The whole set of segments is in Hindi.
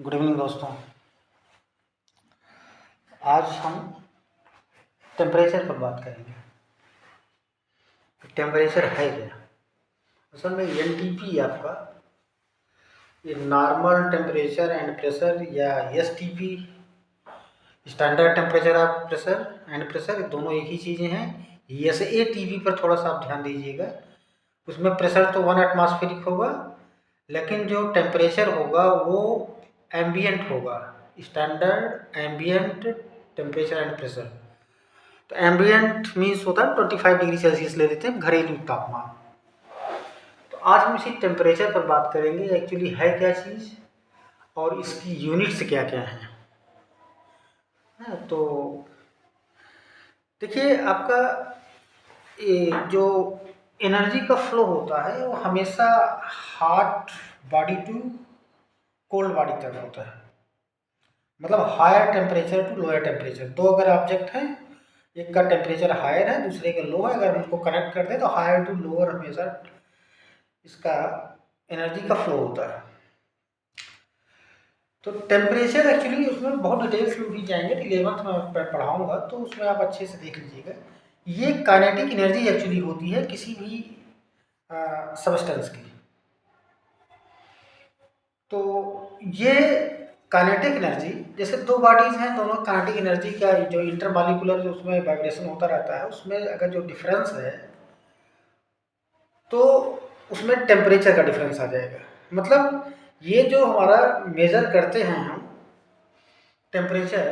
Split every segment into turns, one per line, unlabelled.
गुड इवनिंग दोस्तों। आज हम टेम्परेचर पर बात करेंगे। टेम्परेचर है क्या? असल में एनटीपी आपका ये नॉर्मल टेम्परेचर एंड प्रेशर या STP standard temperature of pressure and pressure दोनों एक ही चीज़ें हैं। एसएटीपी पर थोड़ा सा आप ध्यान दीजिएगा। उसमें प्रेशर तो 1 एटमॉस्फेरिक होगा, लेकिन जो टेम्परेचर होगा वो एम्बियंट होगा, standard ambient temperature and pressure. तो एम्बियंट मीन्स होता है 25 डिग्री सेल्सियस ले लेते हैं घरेलू तापमान। तो आज हम इसी टेम्परेचर पर बात करेंगे, एक्चुअली है क्या चीज़ और इसकी यूनिट्स क्या क्या हैं। तो देखिए, आपका ये जो एनर्जी का फ्लो होता है वो हमेशा hot body to cold body तक होता है, मतलब higher temperature to lower temperature. दो अगर ऑब्जेक्ट हैं, एक का टेम्परेचर हायर है दूसरे का लो है, अगर हम उनको कनेक्ट कर दें तो हायर टू लोअर हमेशा इसका एनर्जी का फ्लो होता है। तो टेम्परेचर एक्चुअली उसमें बहुत डिटेल्स में भी जाएंगे, 11th में पढ़ाऊँगा तो उसमें आप अच्छे से देख लीजिएगा। ये काइनेटिक एनर्जी एक्चुअली होती है किसी भी सबस्टेंस की। तो ये काइनेटिक एनर्जी, जैसे दो बॉडीज हैं, दोनों काइनेटिक एनर्जी का जो इंटरमॉलिक्यूलर जो उसमें वाइब्रेशन होता रहता है, उसमें अगर जो डिफरेंस है तो उसमें टेम्परेचर का डिफरेंस आ जाएगा। मतलब ये जो हमारा मेजर करते हैं हम temperature,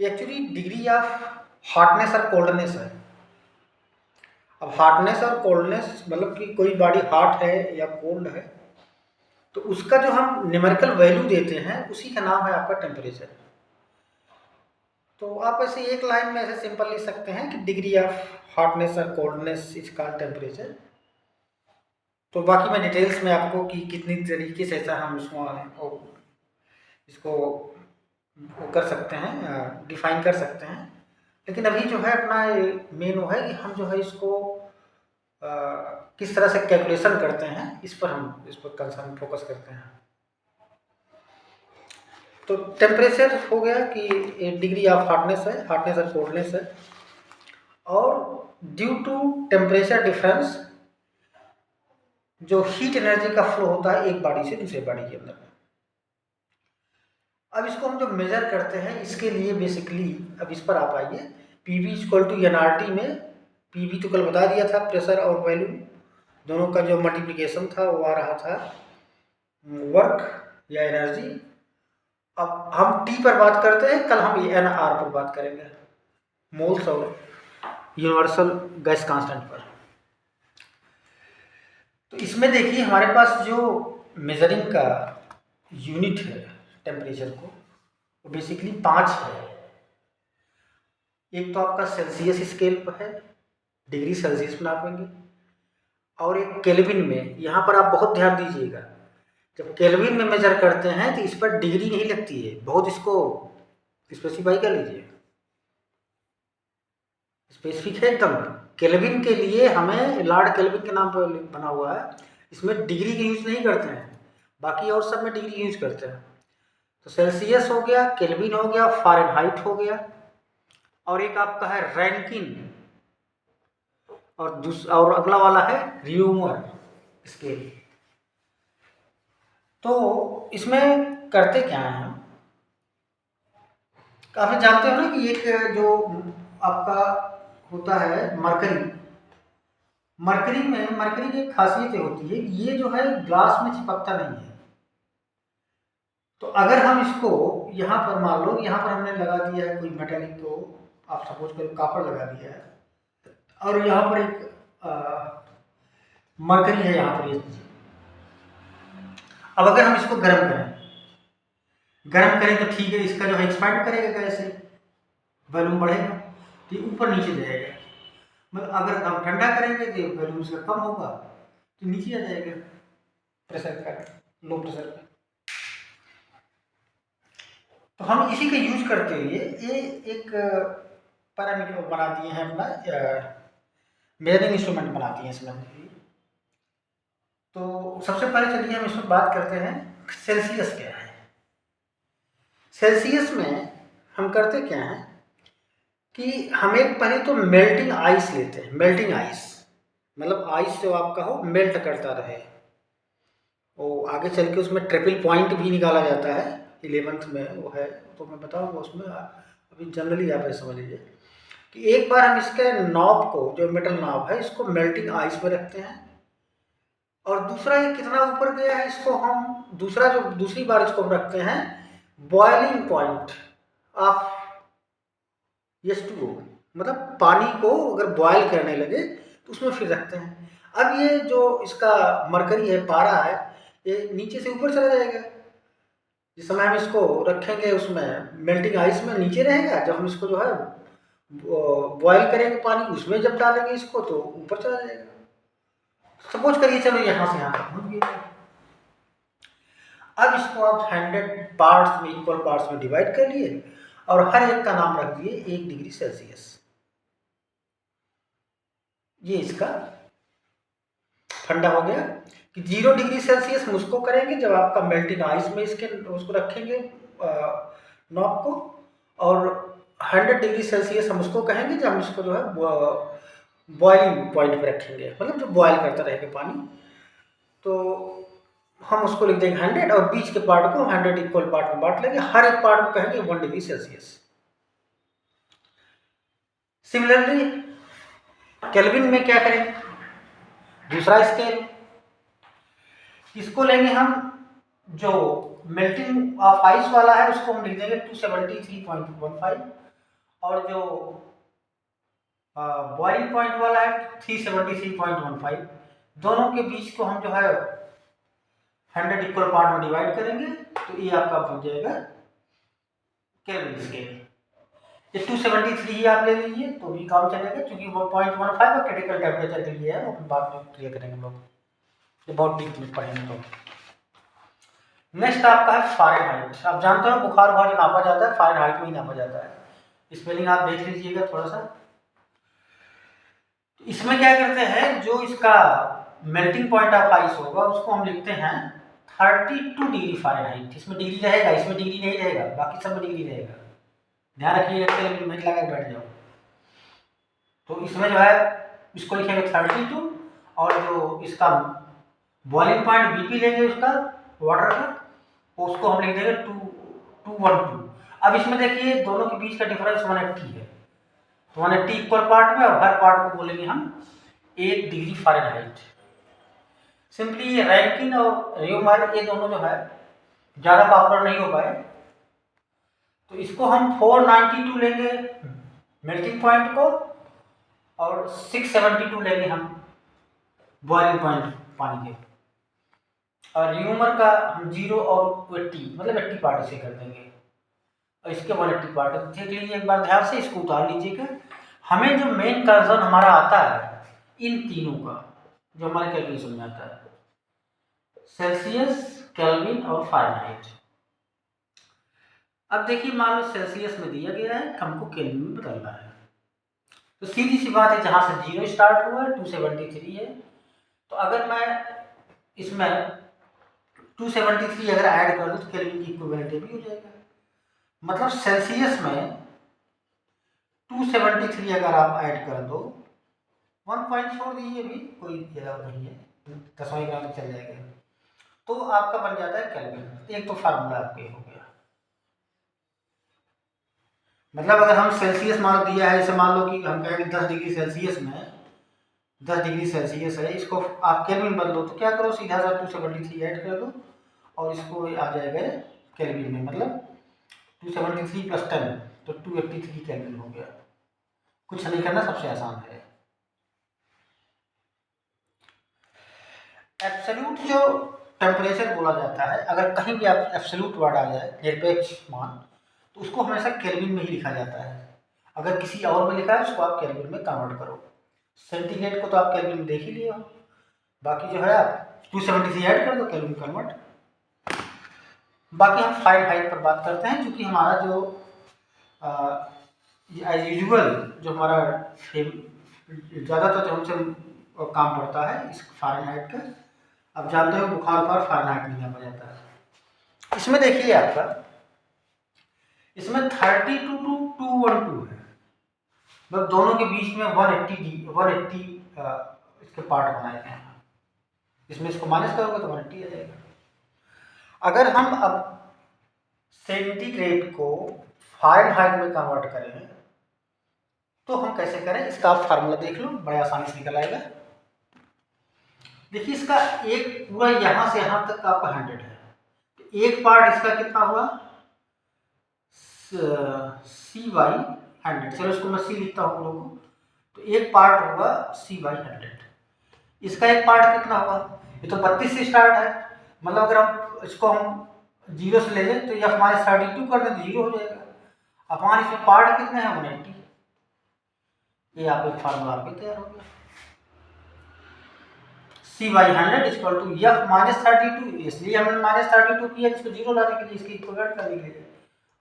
actually degree of hotness और कोल्डनेस है। अब हॉटनेस और कोल्डनेस मतलब कि कोई बॉडी हॉट है या कोल्ड है, तो उसका जो हम न्यूमेरिकल वैल्यू देते हैं उसी का नाम है आपका टेम्परेचर। तो आप ऐसे एक लाइन में ऐसे सिंपल लिख सकते हैं कि डिग्री ऑफ हॉटनेस और कोल्डनेस इज कॉल्ड टेम्परेचर। तो बाकी मैं डिटेल्स में आपको कि कितनी तरीके से ऐसा हम इसको वो कर सकते हैं, डिफाइन कर सकते हैं। लेकिन अभी जो है अपना मेन वो है कि हम जो है इसको किस तरह से कैलकुलेशन करते हैं, इस पर कंसर्न फोकस करते हैं। तो टेम्परेचर हो गया कि डिग्री ऑफ हॉटनेस है, हॉटनेस और कोल्डनेस है, और ड्यू टू टेम्परेचर डिफरेंस जो हीट एनर्जी का फ्लो होता है एक बॉडी से दूसरे बॉडी के अंदर। अब इसको हम जो मेजर करते हैं इसके लिए बेसिकली अब इस पर आप आइए। पीवी इक्वल टू एनआरटी में पीवी तो कल बता दिया था, प्रेशर और वॉल्यूम दोनों का जो मल्टीप्लिकेशन था वो आ रहा था वर्क या एनर्जी। अब हम टी पर बात करते हैं, कल हम एन आर पर बात करेंगे, मोल्स और यूनिवर्सल गैस कांस्टेंट पर। तो इसमें देखिए हमारे पास जो मेजरिंग का यूनिट है टेम्परेचर को, वो बेसिकली 5 है। एक तो आपका सेल्सियस स्केल पर है, डिग्री सेल्सियस में नापेंगे, और एक केल्विन में। यहाँ पर आप बहुत ध्यान दीजिएगा, जब केल्विन में मेजर करते हैं तो इस पर डिग्री नहीं लगती है, बहुत इसको स्पेसिफाई कर लीजिए, स्पेसिफिक है एकदम। केल्विन के लिए हमें लॉर्ड केल्विन के नाम पर बना हुआ है, इसमें डिग्री का यूज नहीं करते हैं, बाकी और सब में डिग्री यूज करते हैं। तो सेल्सियस हो गया, केल्विन हो गया, फ़ारेनहाइट हो गया, और एक आपका है रैंकिन, और अगला वाला है रियूमर स्केल। तो इसमें करते क्या है हम, काफ़ी जानते हो ना कि एक जो आपका होता है मरकरी, मरकरी की एक खासियत होती है, ये जो है ग्लास में चिपकता नहीं है। तो अगर हम इसको यहाँ पर मान लो, यहाँ पर हमने लगा दिया है कोई मेटेलिक, तो आप सपोज करो कॉपर लगा दिया है, और यहाँ पर एक मरकरी है यहाँ पर ये। अब अगर हम इसको गर्म करें तो ठीक है, इसका जो है एक्सपांड करेगा, कैसे वॉल्यूम बढ़ेगा तो ये ऊपर नीचे जाएगा। मतलब अगर हम ठंडा करेंगे तो वॉल्यूम इसका कम होगा तो नीचे आ जाएगा प्रेशर का, लो प्रेशर का। तो हम इसी का यूज करते हुए ये एक पैरामीटर बना दिए हैं, अपना मेजरिंग इंस्ट्रूमेंट बना दिए हैं समझने के लिए। तो सबसे पहले चलिए हम इसमें बात करते हैं सेल्सियस क्या है। सेल्सियस में हम करते क्या हैं कि हम एक पहले तो मेल्टिंग आइस लेते हैं। मेल्टिंग आइस मतलब आइस जो आपका हो मेल्ट करता रहे। वो आगे चल के उसमें ट्रिपल पॉइंट भी निकाला जाता है 11th में, वो है तो मैं बताऊँगा उसमें। अभी जनरली आप ये समझ लीजिए कि एक बार हम इसके नॉब को, जो मेटल नॉब है, इसको मेल्टिंग आइस में रखते हैं, और दूसरा ये कितना ऊपर गया है इसको हम दूसरी बार इसको हम रखते हैं बॉइलिंग पॉइंट ऑफ H2O, मतलब पानी को अगर बॉयल करने लगे तो उसमें फिर रखते हैं। अब ये जो इसका मरकरी है, पारा है, ये नीचे से ऊपर चला जाएगा। जिस समय हम इसको रखेंगे उसमें मेल्टिंग आइस में नीचे रहेगा, जब हम इसको जो है बॉयल करेंगे पानी, उसमें जब डालेंगे इसको तो ऊपर चला जाएगा। सपोज करिए चलो यहाँ से यहाँ तक पहुँच गया। अब इसको आप 100 पार्ट्स में, इक्वल पार्ट्स में डिवाइड कर लिए और हर एक का नाम रख दिए 1 डिग्री सेल्सियस। ये इसका ठंडा हो गया कि 0 डिग्री सेल्सियस हम उसको करेंगे जब आपका मेल्टिंग आइस में इसके उसको रखेंगे नॉब को, और 100 डिग्री सेल्सियस हम उसको कहेंगे जब हम इसको जो है बॉइलिंग पॉइंट पे रखेंगे, मतलब जो बॉयल करता रहेगा पानी। तो हम उसको लिख देंगे 100 और बीच के पार्ट को 100 इक्वल पार्ट में बांट लेंगे, हर एक पार्ट को कहेंगे 1 डिग्री सेल्सियस। सिमिलरली केल्विन में क्या करें, दूसरा स्केल, इसको लेंगे हम, जो मेल्टिंग ऑफ आइस वाला है उसको हम लिख देंगे 273.15, और जो बॉइलिंग पॉइंट वाला है 373.15। दोनों के बीच को हम जो है 100 इक्वल पार्ट में डिवाइड करेंगे तो ये आपका बन जाएगा केल्विन स्केल। ये 273 ही आप ले लीजिए तो भी काम चलेगा, क्योंकि वो 0.15 क्रिटिकल टेम्परेचर के लिए है, वो फिर बाद में क्लियर करेंगे लोग, ये बहुत डीप में पढ़ेंगे तो। नेक्स्ट आपका है फ़ारेनहाइट। आप जानते हो बुखार जो नापा जाता है फ़ारेनहाइट में ही नापा जाता है। स्पेलिंग आप देख लीजिएगा थोड़ा सा। इसमें क्या करते हैं, जो इसका मेल्टिंग पॉइंट ऑफ आइस होगा उसको हम लिखते हैं 32 डिग्री फ़ारेनहाइट। इसमें डिग्री रहेगा, इसमें डिग्री नहीं रहेगा, बाकी सब में डिग्री रहेगा। ध्यान रखिएगा, मिनट लगा बैठ जाओ। तो इसमें जो है इसको लिखेंगे 32, और जो इसका बॉइलिंग पॉइंट बीपी लेंगे उसका वाटर का, उसको हम लिख देंगे 212। अब इसमें देखिए दोनों के बीच का डिफरेंस 180 है, तो 180 इक्वल पार्ट में, और हर पार्ट को बोलेंगे हम 1 डिग्री फ़ारेनहाइट। सिंपली ये रैंकिन और रेयोमार ये दोनों जो है ज़्यादा पॉपुलर नहीं हो पाए, तो इसको हम 492 लेंगे मेल्टिंग पॉइंट को, और 672 लेंगे हम बॉइलिंग पॉइंट पानी के, और ह्यूमर का हम 0 और 80 मतलब 80 पार्ट इसे कर देंगे, और इसके 180 पार्ट देख लीजिए एक बार ध्यान से, इसको उतार लीजिएगा। हमें जो मेन कंसर्न हमारा आता है इन तीनों का, जो हमारे कैलकुलेशन में आता है, सेल्सियस, केल्विन और फ़ारेनहाइट। अब देखिए मान लो सेल्सियस में दिया गया है, हमको केल्विन में बदलना है, तो सीधी सी बात है, जहाँ से 0 स्टार्ट हुआ है 273 है, तो अगर मैं इसमें 273 अगर ऐड कर दूँ तो केल्विन की इक्विवेलेंट भी हो जाएगा। मतलब सेल्सियस में 273 अगर आप ऐड कर दो, 1.4 दीजिए, भी कोई ज़्यादा नहीं है, 10वां ग्राम तक चल जाएगा, तो आपका बन जाता है केल्विन। एक तो फार्मूला आपके हो गया। मतलब अगर हम सेल्सियस मान दिया है, जैसे मान लो कि हम कहेंगे 10 डिग्री सेल्सियस में 10 डिग्री सेल्सियस है, इसको आप केल्विन बदलो तो क्या करो, सीधा सा 273 ऐड कर दो और इसको आ जाएगा केल्विन में, मतलब 273 + 10 तो 283 केल्विन हो गया। कुछ नहीं करना, सबसे आसान है। एब्सोल्यूट जो टेम्परेचर बोला जाता है, अगर कहीं भी आप एब्सोल्यूट वर्ड आ जाए, निरपेक्ष मान, तो उसको हमेशा केल्विन में ही लिखा जाता है। अगर किसी और में लिखा है उसको आप केल्विन में कन्वर्ट करो। सेंटीग्रेड को तो आप केल्विन में देख ही लिए हो, बाकी जो है आप 273 ऐड कर दो, केल्विन कन्वर्ट। बाकी हम फ़ारेनहाइट पर बात करते हैं, क्योंकि हमारा जो एज यूजुअल जो हमारा ज़्यादातर जो हमसे काम पड़ता है इस फ़ारेनहाइट का। अब जानते हो बुखार फ़ारेनहाइट में नापा जाता है। इसमें देखिए आपका इसमें 32 टू 212 है, मतलब दोनों के बीच में 180 इसके पार्ट बनाए गए हैं। इसमें इसको माइनस करोगे तो 180 आ जाएगा। अगर हम अब सेंटीग्रेड को फ़ारेनहाइट में कन्वर्ट करें तो हम कैसे करें, इसका आप फार्मूला देख लो, बड़े आसानी से निकल आएगा। देखिए इसका एक पूरा यहां से यहां तक आपका 100 है, तो एक पार्ट इसका कितना हुआ C/100, चलो इसको मैं C लिखता हूँ लोगों को, तो एक पार्ट होगा C/100। इसका एक पार्ट कितना होगा, ये तो 32 से स्टार्ट है, मतलब अगर हम इसको हम 0 से ले लें तो ये हमारे 32 कर दें तो 0 हो जाएगा। अब हमारे इसमें पार्ट कितने हैं 180, ये आप एक फार्मूला आपके तैयार हो गया। C/100 equal to F minus 32, इसलिए हमने माइनस 32 किया इसको 0 लाने के लिए, इसकी इक्विवेलेंट करने के लिए,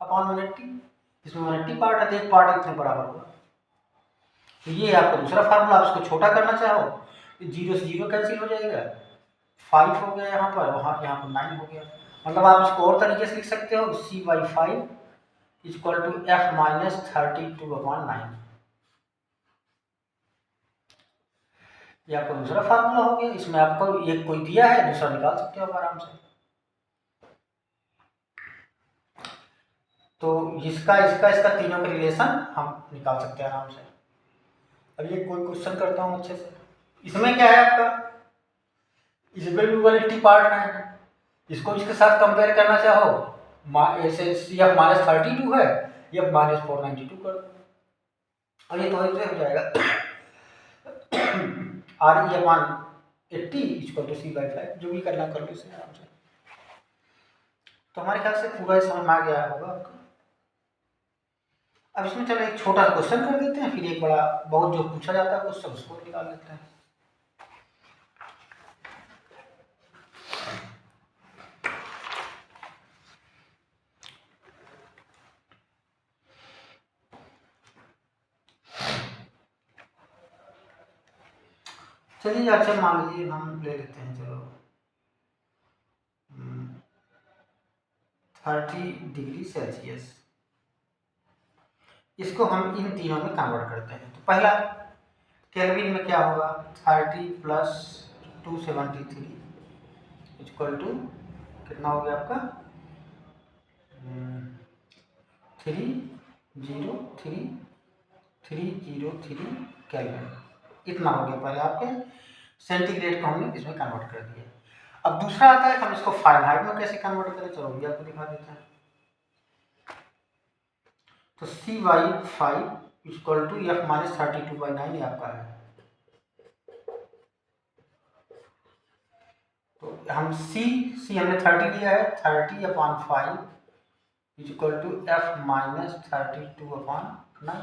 अपॉन 180। इसमें 180 पार्ट है तो एक पार्ट इतने बराबर होगा, तो ये आपका दूसरा फार्मूला। आप इसको छोटा करना चाहो तो 0 से 0 कैंसिल हो जाएगा, 5 हो गया यहाँ पर, यहाँ पर 9 हो गया। मतलब आप इसको और तरीके से लिख सकते हो, C/5 equal to F minus 32/9। ये आपका दूसरा फार्मूला हो गया। इसमें आपको एक कोई दिया है, दूसरा निकाल सकते हो आराम से। तो इसका इसका इसका तीनों का रिलेशन हम निकाल सकते हैं आराम से। अब ये कोई क्वेश्चन करता हूँ अच्छे से। इसमें क्या है आपका, इसमें भी 180 पार्ट है, इसको इसके साथ कंपेयर करना चाहो, ऐसे F माइनस 32 है, F माइनस 492 कर दो, और ये तो ऐसे हो जाएगा RE/80 इक्वल टू C/5, जो भी करना कर लो इसे आराम से। तो हमारे ख्याल से पूरा समझ में आ गया होगा आपको। अब इसमें चलो एक छोटा सा क्वेश्चन कर देते हैं, फिर एक बड़ा बहुत जो पूछा जाता है क्वेश्चन उसको निकाल लेते हैं। चलिए अच्छा मान लीजिए हम ले लेते हैं, चलो 30°C, इसको हम इन तीनों में कन्वर्ट करते हैं। तो पहला केल्विन में क्या होगा, 30 प्लस 273 इक्वल टू कितना हो गया आपका 303 केल्विन, इतना हो गया। पहले आपके सेंटीग्रेड को हमने इसमें कन्वर्ट कर दिया। अब दूसरा आता है हम इसको फ़ारेनहाइट में कैसे कन्वर्ट करें, चलो ये आपको दिखा देते हैं। तो C/5 equal to F minus 32/9 आपका है। तो हम C हमने 30 लिया है, 30/5 इक्वल टू F माइनस 32/9,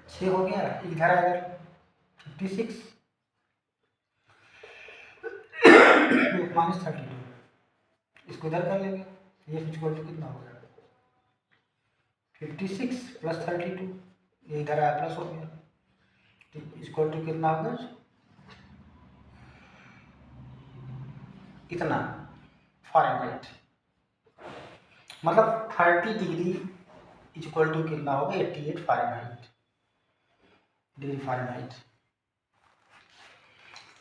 6 हो गया। इधर अगर 56 माइनस 32, इसको इधर कर लेंगे, ये इक्वल टू कितना हो गया 56 प्लस 32, ये इधर आया प्लस हो गया, ठीक, इक्वल टू कितना होगा इतना फ़ारेनहाइट, मतलब 30° इक्वल टू कितना होगा 88 डिग्री फ़ारेनहाइट।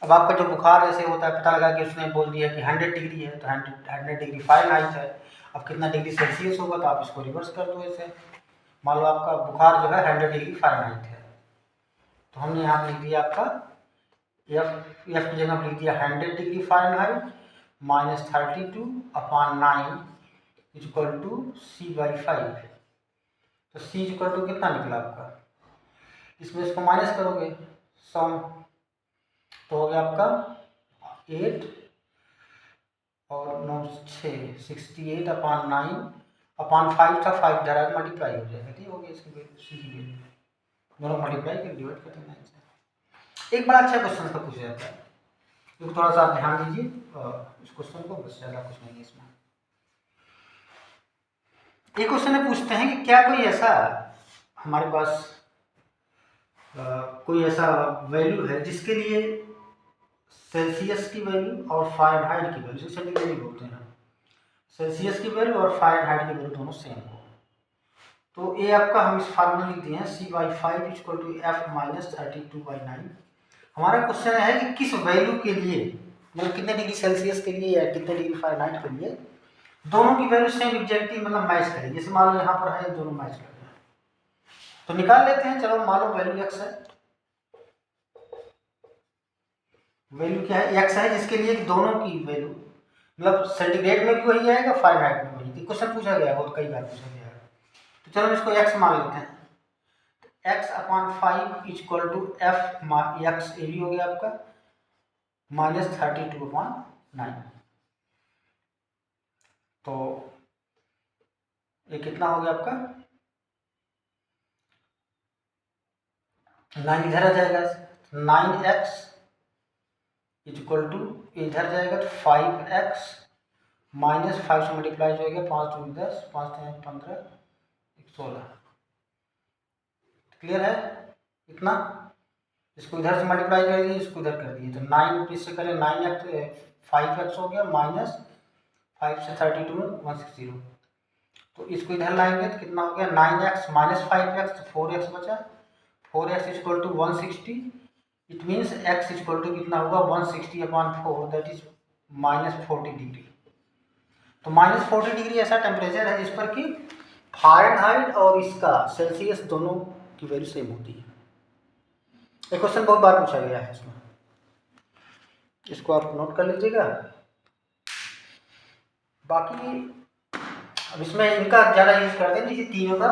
अब आपका जो बुखार ऐसे होता है, पता लगा कि उसने बोल दिया कि 100 डिग्री है, तो 100 डिग्री फ़ारेनहाइट है, अब कितना डिग्री सेल्सियस होगा, तो आप इसको रिवर्स कर दो ऐसे। मान लो आपका बुखार जो है 100 डिग्री फ़ारेनहाइट है, तो हमने यहाँ लिख दिया आपका एफ की जगह लिख दिया 100 degree Fahrenheit minus 32/9 equal to C/5। तो C इक्वल टू कितना निकला आपका, इसमें इसको माइनस करोगे सम, तो हो गया आपका 8 और 9 6 68/9/5 था, 5 धरा मल्टीप्लाई हो जाएगा, ठीक हो गया। इसकी C की वैल्यू दोनों मल्टीप्लाई कर डिवाइड कर देना है। एक बड़ा अच्छा क्वेश्चन का पूछा जाता है, तो थोड़ा सा आप ध्यान दीजिए इस क्वेश्चन को, बस ज़्यादा कुछ नहीं है इसमें। एक क्वेश्चन में पूछते हैं कि क्या कोई ऐसा हमारे पास कोई ऐसा वैल्यू है जिसके लिए सेल्सियस की वैल्यू और फ़ारेनहाइट की वैल्यू, सेंटीग्रेड बोलते हैं, सेल्सियस की वैल्यू और फ़ारेनहाइट की वैल्यू दोनों सेम हो। तो ये आपका हम इस फार्मूला लिख दिए हैं C/5 equal to F minus 32/9। हमारा क्वेश्चन है कि किस वैल्यू के लिए, मतलब कितने डिग्री सेल्सियस के लिए या कितने डिग्री फ़ारेनहाइट के लिए दोनों की वैल्यू सेम एग्जैक्टली मतलब मैच करें। जैसे मान लो यहाँ पर है दोनों मैच कर रहे हैं, तो निकाल लेते हैं। चलो मान लो वैल्यू x है, वैल्यू क्या है, x है, जिसके लिए दोनों की वैल्यू मतलब सेंटीग्रेड में भी वही आएगा, फ़ारेनहाइट में वही। क्वेश्चन पूछा गया है, बहुत कई बार पूछा गया है। तो चलो इसको x मान लेते हैं। x/5 equal to f x ये भी हो गया आपका माइनस 32/9। तो ये कितना हो गया आपका, 9 इधर आ जाएगा, 9x इक्वल टू इधर जाएगा तो 5x माइनस 5 से मल्टीप्लाई हो गया, 5 2 10, 5 3 15, 16। क्लियर है इतना। इसको इधर से मल्टीप्लाई कर दिए, इसको इधर कर दिए, तो 9 इससे करें 9x 5x हो गया माइनस 5 से 32 में 160। तो इसको इधर लाएंगे तो कितना हो गया, 9x माइनस 5x तो 4x बचा, 4x equal to 160। It means x equal to कितना होगा 160/4, दैट इज माइनस 40 डिग्री। तो माइनस 40 डिग्री ऐसा टेम्परेचर है जिस पर कि फ़ारेनहाइट और इसका सेल्सियस दोनों की वैल्यू सेम होती है। ये क्वेश्चन बहुत बार पूछा गया है इसमें, इसको आप नोट कर लीजिएगा। बाकी अब इसमें इनका ज़्यादा यूज़ करते हैं, जैसे तीनों का।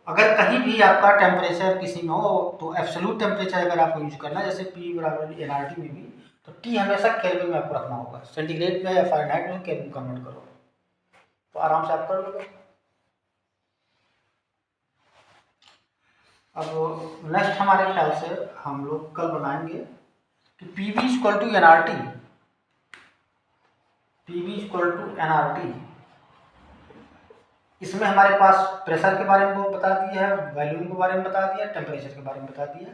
अगर कहीं भी आपका टेम्परेचर किसी में हो तो एब्सोल्यूट टेम्परेचर अगर आपको यूज करना है, जैसे P बराबर nRT में भी, तो T हमेशा केल्विन में आपको रखना होगा। सेंटीग्रेड में या फ़ारेनहाइट में केल्विन कन्वर्ट करो तो आराम से आप कर लोगे। अब नेक्स्ट हमारे ख्याल से हम लोग कल बनाएंगे कि PV equal to nRT, PV equal to nRT। इसमें हमारे पास प्रेशर के बारे में वो बता दिया है, वॉल्यूम के बारे में बता दिया, टेम्परेचर के बारे में बता दिया।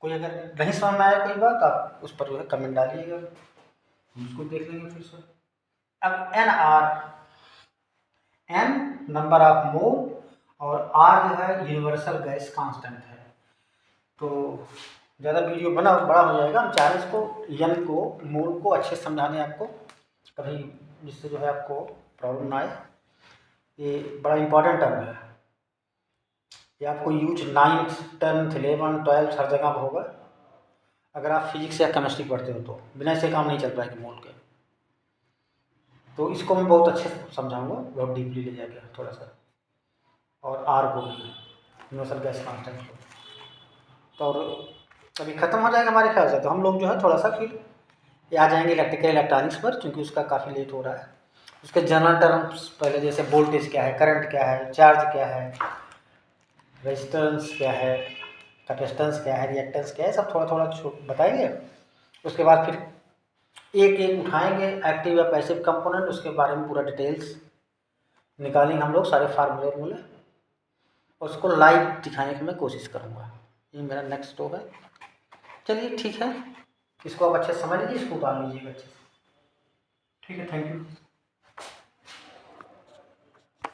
कोई अगर नहीं समझ में आया कोई बात, आप उस पर जो है कमेंट डालिएगा, हम उसको देख लेंगे फिर से। अब N नंबर ऑफ मोल और R जो है यूनिवर्सल गैस कांस्टेंट है। तो ज़्यादा वीडियो बड़ा हो जाएगा, हम चाह रहे इसको N को मोल को अच्छे से समझाने आपको, कभी जिससे जो है आपको प्रॉब्लम ना आए। ये बड़ा इम्पोर्टेंट टर्म है, ये आपको use 9th 10th 11th 12th हर जगह पर होगा। अगर आप फिजिक्स या केमिस्ट्री पढ़ते हो तो बिना इससे काम नहीं चल पाएगा मोल के। तो इसको मैं बहुत अच्छे से समझाऊंगा, बहुत डीपली ले जाएगा थोड़ा सा, और आर को भी, यूनिवर्सल गैस कांस्टेंट को। तो और अभी ख़त्म हो जाएगा हमारे ख्याल से, तो हम लोग जो है थोड़ा सा फिर ये आ जाएंगे इलेक्ट्रिकल इलेक्ट्रॉनिक्स पर, क्योंकि उसका काफ़ी लेट हो रहा है। उसके जनरल टर्म्स पहले, जैसे वोल्टेज क्या है, करंट क्या है, चार्ज क्या है, रेजिस्टेंस क्या है, कैपेसिटेंस क्या है, रिएक्टेंस क्या है, सब थोड़ा थोड़ा बताएंगे। उसके बाद फिर एक एक उठाएंगे एक्टिव या पैसिव कंपोनेंट, उसके बारे में पूरा डिटेल्स निकालेंगे हम लोग, सारे फार्मूले उसको लाइव दिखाने की मैं कोशिश करूँगा। ये मेरा नेक्स्ट स्टॉप है। चलिए ठीक है, इसको आप अच्छे से समझ लीजिए, इसको उतार लीजिएगा अच्छे से। ठीक है, थैंक यू।